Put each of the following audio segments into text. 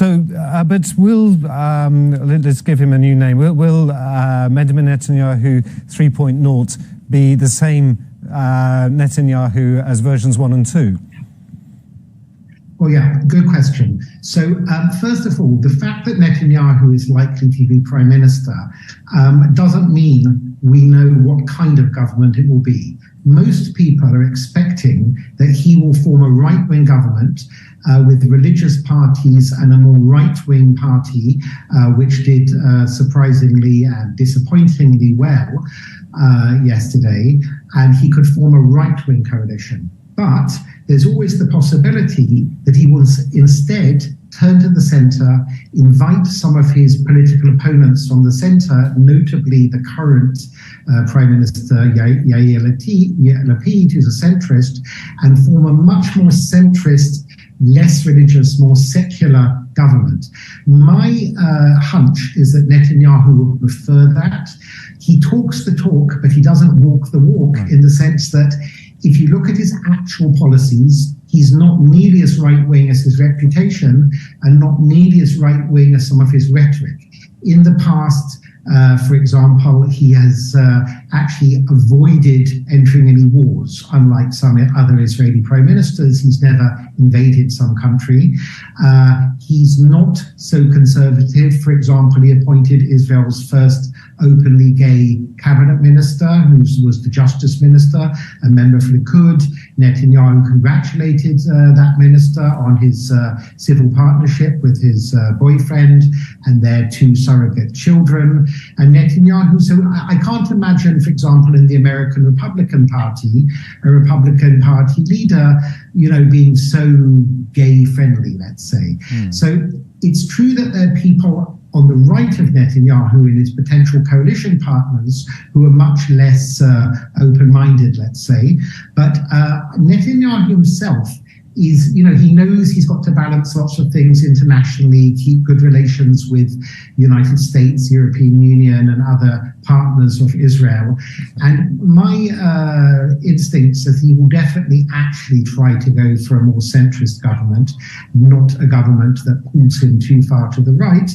But will, let's give him a new name, will Benjamin Netanyahu 3.0 be the same Netanyahu as versions 1 and 2? Well, yeah, good question. So, first of all, the fact that Netanyahu is likely to be prime minister doesn't mean we know what kind of government it will be. Most people are expecting that he will form a right-wing government with religious parties and a more right-wing party, which did surprisingly and disappointingly well yesterday, and he could form a right-wing coalition. But there's always the possibility that he will instead turn to the centre, invite some of his political opponents from the centre, notably the current Prime Minister Yair Lapid, who's a centrist, and form a much more centrist, less religious, more secular government. My hunch is that Netanyahu will prefer that. He talks the talk, but he doesn't walk the walk, in the sense that if you look at his actual policies, he's not nearly as right-wing as his reputation and not nearly as right-wing as some of his rhetoric. In the past, for example, he has actually avoided entering any wars. Unlike some other Israeli prime ministers, he's never invaded some country. He's not so conservative. For example, he appointed Israel's first openly gay cabinet minister, who was the justice minister, a member of Likud. Netanyahu congratulated that minister on his civil partnership with his boyfriend and their 2 surrogate children. And Netanyahu, so I can't imagine, for example, in the American Republican Party, a Republican Party leader, being so gay friendly, let's say. So it's true that there are people on the right of Netanyahu and his potential coalition partners who are much less open-minded, let's say. But Netanyahu himself is, he knows he's got to balance lots of things internationally, keep good relations with the United States, European Union, and other partners of Israel. And my instinct is he will definitely actually try to go for a more centrist government, not a government that pulls him too far to the right.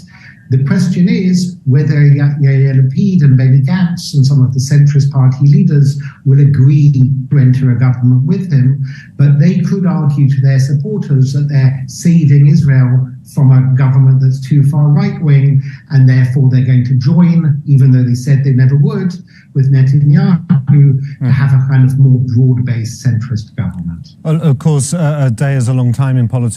The question is whether Yair Lapid and Benny Gantz and some of the centrist party leaders will agree to enter a government with him, but they could argue to their supporters that they're saving Israel from a government that's too far right-wing, and therefore they're going to join, even though they said they never would, with Netanyahu to have a kind of more broad-based centrist government. Of course, a day is a long time in politics.